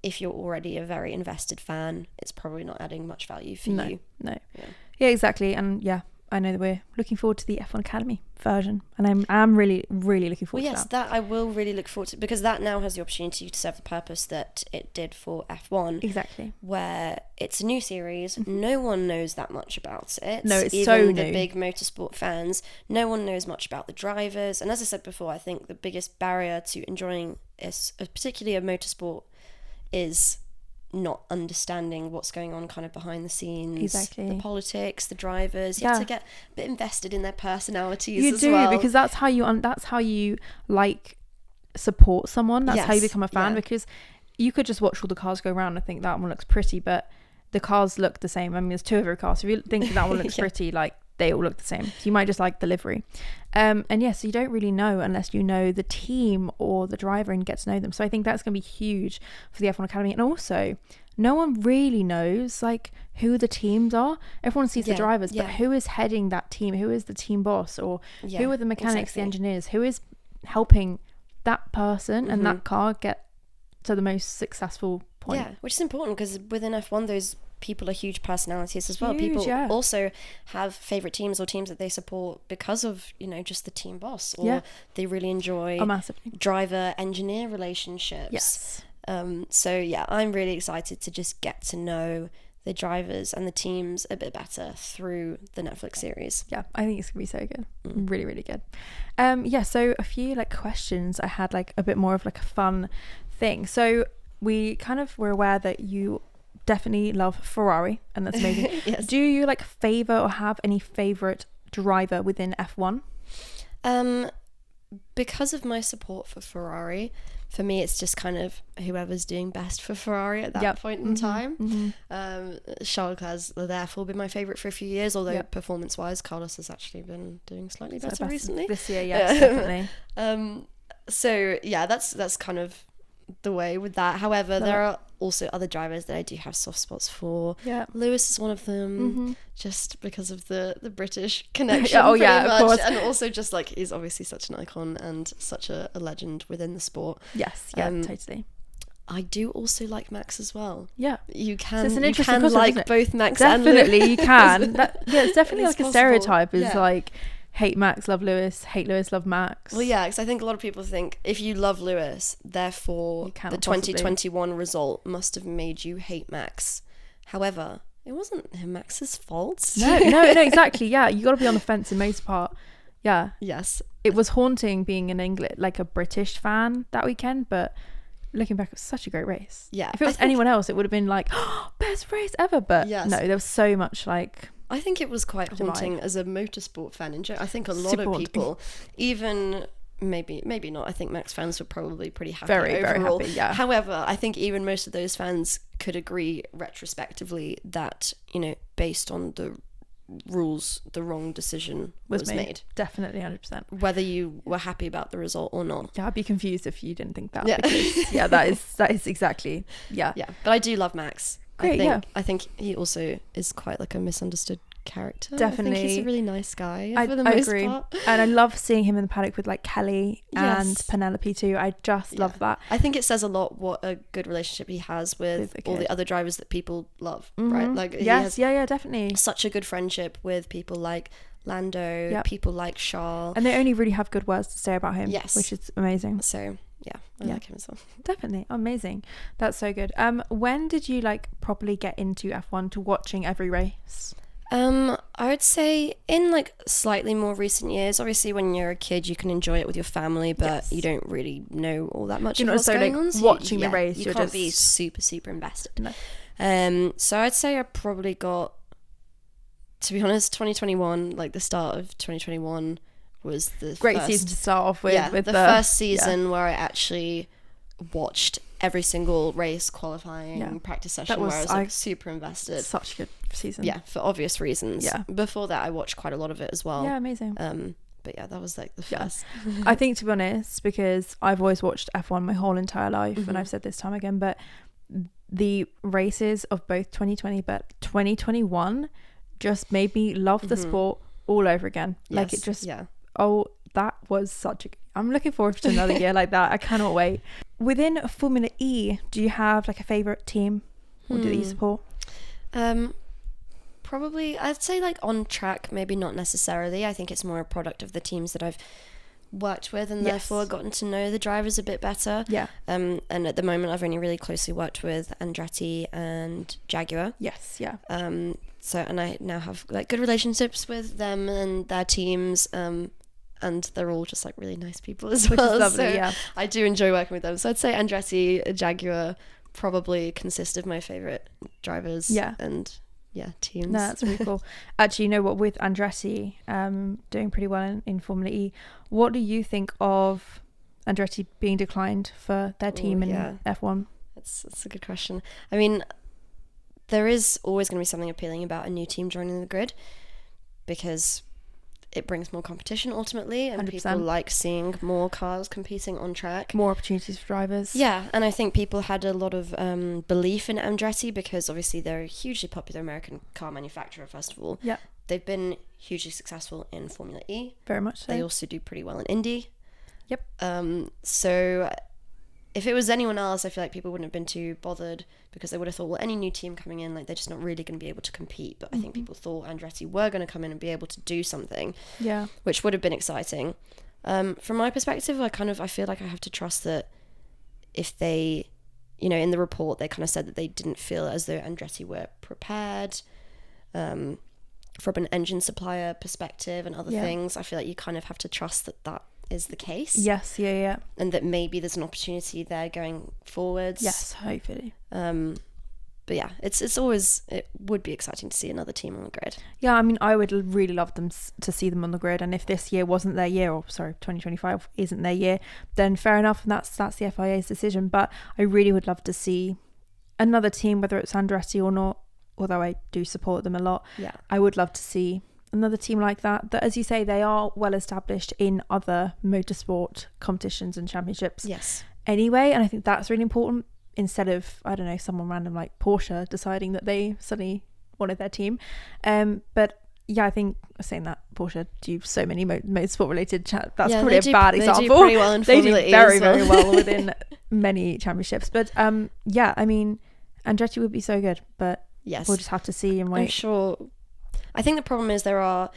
If you're already a very invested fan, it's probably not adding much value for you. Yeah, exactly. And I know that we're looking forward to the F1 Academy version, and I'm really, really looking forward to that. I will really look forward to, because that now has the opportunity to serve the purpose that it did for F1. Exactly. Where it's a new series, no one knows that much about it. No, it's even so the new. Big motorsport fans, no one knows much about the drivers. And as I said before, I think the biggest barrier to enjoying particularly a motorsport is not understanding what's going on kind of behind the scenes, the politics, the drivers. You have to get a bit invested in their personalities as well. Because that's how you like support someone. That's how you become a fan, because you could just watch all the cars go around and think that one looks pretty, but the cars look the same. I mean, there's 2 of every car, so if you think that one looks pretty, like they all look the same. So you might just like the livery. So you don't really know unless you know the team or the driver and get to know them. So I think that's going to be huge for the F1 Academy. And also, no one really knows like who the teams are. Everyone sees the drivers, but who is heading that team? Who is the team boss? Or who are the mechanics, the engineers? Who is helping that person and that car get to the most successful point? Yeah, which is important, because within F1, those people are huge personalities as well. People also have favorite teams or teams that they support because of, just the team boss, or they really enjoy driver engineer relationships. I'm really excited to just get to know the drivers and the teams a bit better through the Netflix series. I think it's gonna be so good. Really, really good. So a few like questions I had, like a bit more of like a fun thing. So we kind of were aware that you definitely love Ferrari, and that's amazing. Do you like favor or have any favorite driver within F1? Because of my support for Ferrari, for me it's just kind of whoever's doing best for Ferrari at that point in time. Charles Leclerc's therefore been my favorite for a few years, although performance wise Carlos has actually been doing slightly better recently this year. Definitely. So yeah, that's kind of the way with that. However, there are also other drivers that I do have soft spots for. Yeah. Lewis is one of them, just because of the British connection. Of course. And also just like he's obviously such an icon and such a legend within the sport. Yes, yeah, totally. I do also like Max as well. Yeah, you can. So you can like both Max and Lewis. Definitely, you can. It's definitely like possible. A stereotype. Is like hate Max, love Lewis. Hate Lewis, love Max. Well, yeah, because I think a lot of people think if you love Lewis, therefore the 2021 result must have made you hate Max. However, it wasn't Max's fault. No, exactly. Yeah, you got to be on the fence in most part. Yeah. Yes. It was haunting being an English, like a British fan that weekend, but looking back, it was such a great race. Yeah. If it was anyone else, it would have been like, oh, best race ever. But no, there was so much like. I think it was quite haunting as a motorsport fan in general. I think a lot of people, even maybe not, I think Max fans were probably pretty happy overall. Very happy, yeah. However, I think even most of those fans could agree retrospectively that, based on the rules, the wrong decision was made. Definitely 100%. Whether you were happy about the result or not. Yeah, I'd be confused if you didn't think that. Yeah, because, that is exactly. Yeah. But I do love Max. Great, I think he also is quite like a misunderstood character. Definitely. I think he's a really nice guy for the I most agree. part. And I love seeing him in the paddock with like Kelly and Penelope too. I just love that. I think it says a lot what a good relationship he has with all the other drivers that people love, right? Like he has definitely. Such a good friendship with people like Lando, people like Charles. And they only really have good words to say about him, which is amazing. So I like him as well. Definitely. Amazing. That's so good. When did you like properly get into F1 to watching every race? I would say in like slightly more recent years. Obviously when you're a kid you can enjoy it with your family, but you don't really know all that much of what's going on. So watching the race, you can't be super invested. No. So I'd say I probably got, to be honest, 2021, like the start of 2021 was the great season to start off with. Yeah, with the first season where I actually watched every single race, qualifying, practice session, where I was like super invested. Such a good season. Yeah, for obvious reasons. Yeah. Before that, I watched quite a lot of it as well. Yeah, amazing. But yeah, that was like the first. I think, to be honest, because I've always watched F1 my whole entire life, and I've said this time again, but the races of both 2020 but 2021 just made me love the sport all over again. Like it just that was such a... I'm looking forward to another year like that. I cannot wait. Within Formula E, do you have like a favourite team or do you support? Probably, I'd say like on track, maybe not necessarily. I think it's more a product of the teams that I've worked with and therefore gotten to know the drivers a bit better. Yeah. And at the moment, I've only really closely worked with Andretti and Jaguar. Yes, yeah. So, and I now have like good relationships with them and their teams. And they're all just like really nice people as well. Which is lovely, so I do enjoy working with them. So I'd say Andretti, Jaguar probably consist of my favourite drivers. Yeah. And teams. No, that's really cool. Actually, you know what, with Andretti doing pretty well in Formula E, what do you think of Andretti being declined for their team in F1? That's a good question. I mean, there is always going to be something appealing about a new team joining the grid because it brings more competition ultimately, and 100%. People like seeing more cars competing on track. More opportunities for drivers. Yeah, and I think people had a lot of belief in Andretti because obviously they're a hugely popular American car manufacturer, first of all. Yeah. They've been hugely successful in Formula E. Very much so. They also do pretty well in Indy. Yep. So if it was anyone else, I feel like people wouldn't have been too bothered because they would have thought, well, any new team coming in, like they're just not really going to be able to compete. But I think people thought Andretti were going to come in and be able to do something, which would have been exciting. From my perspective, I feel like I have to trust that if they, in the report, they kind of said that they didn't feel as though Andretti were prepared from an engine supplier perspective and other things. I feel like you kind of have to trust that is the case. Yes, yeah. And that maybe there's an opportunity there going forwards. Yes, hopefully. But yeah, it would be exciting to see another team on the grid. Yeah, I mean, I would really love them to see them on the grid, and if this year wasn't their year, 2025 isn't their year, then fair enough, and that's the FIA's decision. But I really would love to see another team, whether it's Andretti or not, although I do support them a lot. Yeah, I would love to see another team like that, as you say, they are well established in other motorsport competitions and championships. Yes. Anyway, and I think that's really important, instead of, I don't know, someone random like Porsche deciding that they suddenly wanted their team. But yeah, I think saying that Porsche do so many motorsport related that's probably a bad example. They do pretty well in Formula E. Very, very well within many championships. But yeah, I mean, Andretti would be so good, but yes, we'll just have to see and wait. I'm sure. I think the problem is I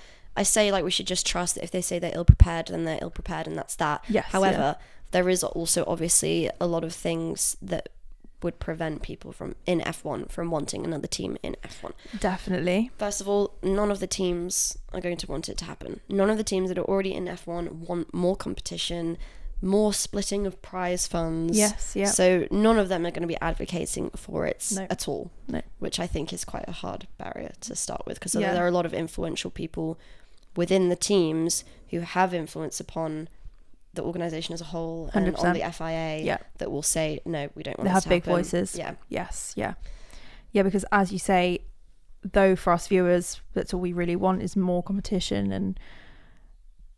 say like we should just trust that if they say they're ill prepared, then they're ill prepared, and that's that. Yes. However, there is also obviously a lot of things that would prevent people in F1 from wanting another team in F1. Definitely. First of all, none of the teams are going to want it to happen. None of the teams that are already in F1 want more competition, more splitting of prize funds. Yes, yeah. So none of them are going to be advocating for it at all. No. Which I think is quite a hard barrier to start with, because there are a lot of influential people within the teams who have influence upon the organisation as a whole and 100%. on the FIA that will say, no, we don't want this to happen. They have big voices. Yeah. Yes, yeah. Yeah, because as you say, though, for us viewers, that's all we really want is more competition and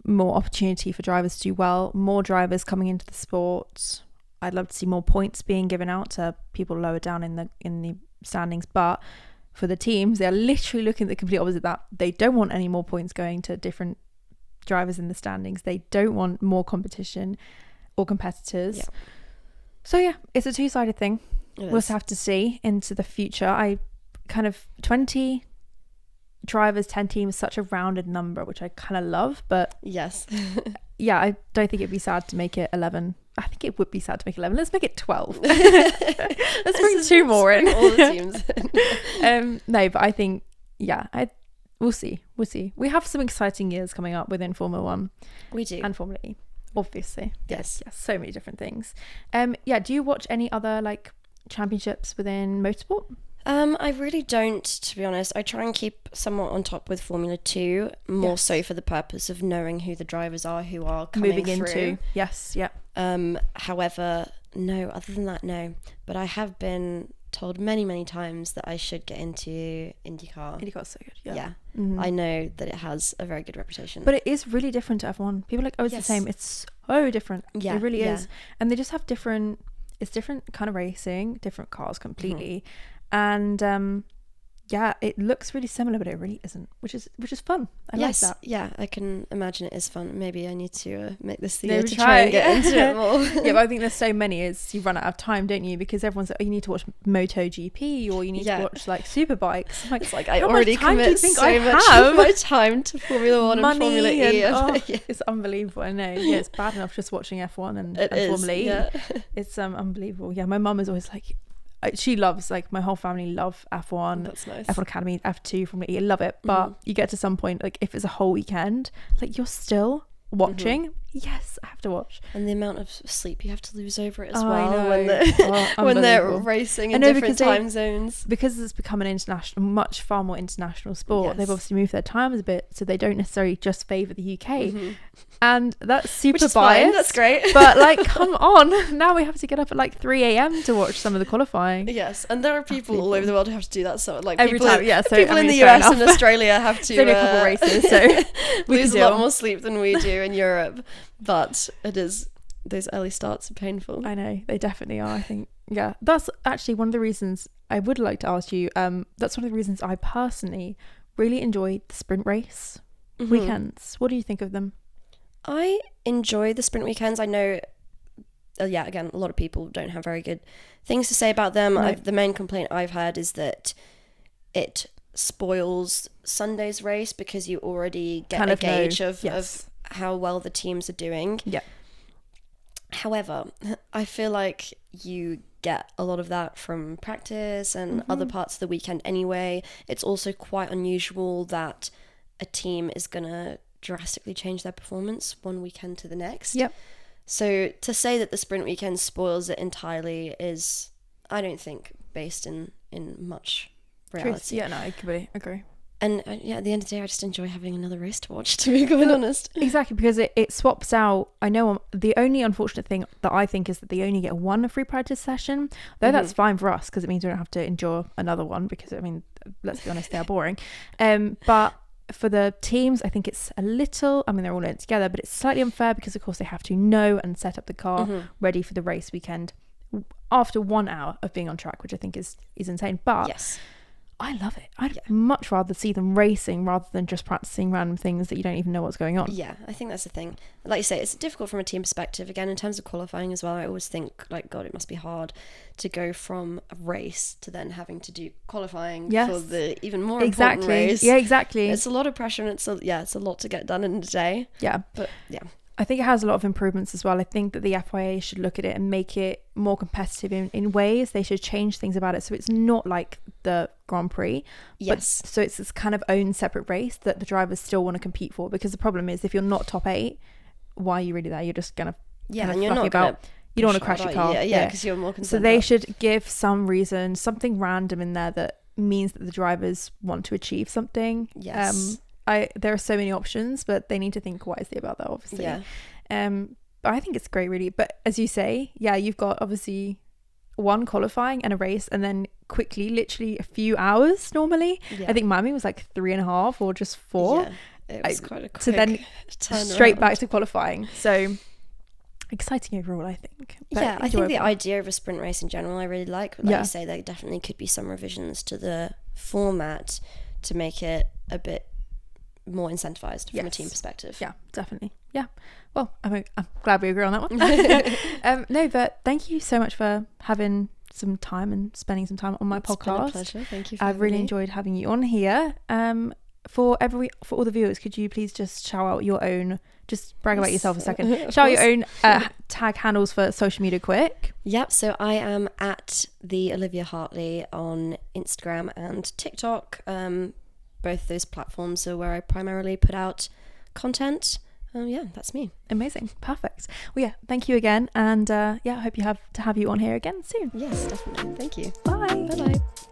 more opportunity for drivers to do well, more drivers coming into the sport. I'd love to see more points being given out to people lower down in the standings, but for the teams, they're literally looking at the complete opposite of that. They don't want any more points going to different drivers in the standings. They don't want more competition or competitors. Yeah. So yeah, it's a two-sided thing. We'll just have to see into the future. 20 drivers, 10 teams, such a rounded number, which I kind of love, but yes. Yeah, I don't think it'd be sad to make it 11. I think it would be sad to make 11. Let's make it 12. Let's bring 2 more in. All the teams. No, but I think, we'll see. We have some exciting years coming up within Formula 1. We do. And Formula E, obviously. Yes. So many different things. Do you watch any other like championships within motorsport? I really don't, to be honest. I try and keep somewhat on top with Formula 2, more so for the purpose of knowing who the drivers are who are coming moving through. Into. Yes, yeah. However, no, other than that, no. But I have been told many, many times that I should get into IndyCar. IndyCar's so good, yeah. Yeah. Mm-hmm. I know that it has a very good reputation. But it is really different to F1. People are like, oh, it's the same. It's so different. Yeah. It really is. And they just have different kind of racing, different cars completely. Mm-hmm. And it looks really similar, but it really isn't, which is fun. I like that. Yeah, I can imagine it is fun. Maybe I need to make this the year to try and get into it more. Yeah, but I think there's so many, you run out of time, don't you? Because everyone's like, oh, you need to watch MotoGP or you need to watch like Superbikes. It's like I already commit so much of my time to Formula 1 and Formula E. It's unbelievable. I know. Yeah, it's bad enough just watching F1 and Formula E. Yeah. It's unbelievable. Yeah, my mum is always like, she loves, like, my whole family love F1. That's nice. F1 Academy, F2, Formula E, I love it. But you get to some point, like, if it's a whole weekend, like, you're still watching. Yes, I have to watch. And the amount of sleep you have to lose over it as well. I know. When they're racing in different time zones. Because it's become an much far more international sport, they've obviously moved their times a bit, so they don't necessarily just favour the UK. And that's super biased. Fine, that's great. But like, come on, now we have to get up at like 3 a.m. to watch some of the qualifying. Yes, and there are people all over the world who have to do that. So like every time, so people in the US and Australia have to. It's only a couple races, so we lose a lot more sleep than we do in Europe. But it is, those early starts are painful. I know, they definitely are. I think, that's actually one of the reasons I would like to ask you. That's one of the reasons I personally really enjoy the sprint race weekends. What do you think of them? I enjoy the sprint weekends. I know, again, a lot of people don't have very good things to say about them. No. The main complaint I've heard is that it spoils Sunday's race because you already get a gauge of how well the teams are doing. Yeah. However, I feel like you get a lot of that from practice and other parts of the weekend anyway. It's also quite unusual that a team is going to drastically change their performance one weekend to the next. Yep. So to say that the sprint weekend spoils it entirely is, I don't think, based in much reality. Truth. Yeah, no, I completely agree. And at the end of the day, I just enjoy having another race to watch, to be quite honest. Exactly, because it swaps out. I know the only unfortunate thing that I think is that they only get one free practice session, though that's fine for us because it means we don't have to endure another one because, I mean, let's be honest, they are boring. But for the teams, I think it's a little, I mean, they're all in it together, but it's slightly unfair because of course they have to know and set up the car ready for the race weekend after 1 hour of being on track, which I think is insane. But yes, I love it. I'd much rather see them racing rather than just practicing random things that you don't even know what's going on. Yeah, I think that's the thing. Like you say, it's difficult from a team perspective. Again, in terms of qualifying as well, I always think, like, God, it must be hard to go from a race to then having to do qualifying for the even more important race. Yeah, exactly. It's a lot of pressure, and it's a lot to get done in a day. Yeah. But yeah. I think it has a lot of improvements as well. I think that the FIA should look at it and make it more competitive in ways. They should change things about it so it's not like the Grand Prix. Yes. But so it's this kind of own separate race that the drivers still want to compete for, because the problem is if you're not top 8, why are you really there? You're just going to and you're not about... You don't want to crash your car. Yeah, because you're more concerned. So they should give some reason, something random in there that means that the drivers want to achieve something. Yes. There are so many options, but they need to think wisely about that, obviously. Yeah. But I think it's great, really. But as you say, yeah, you've got obviously one qualifying and a race, and then quickly, literally a few hours normally. Yeah. I think Miami was like 3.5 or just 4. Yeah, it was quite a quick so then straight back to qualifying. So exciting overall, I think. But I think the idea of a sprint race in general I really like. But like you say, there definitely could be some revisions to the format to make it a bit more incentivized from a team perspective. Yeah, definitely. Yeah. Well, I'm glad we agree on that one. No, but thank you so much for having some time and spending some time on my podcast. It's been a pleasure. Thank you for I've really enjoyed having you on here. For all the viewers, could you please just shout out your own, just brag about yourself a second, shout out your own tag handles for social media quick. Yep, so I am at the Olivia Hartley on Instagram and TikTok. Both those platforms are where I primarily put out content. That's me. Amazing. Perfect. Well, yeah, thank you again. And I hope to have you on here again soon. Yes, definitely. Thank you. Bye. Bye-bye.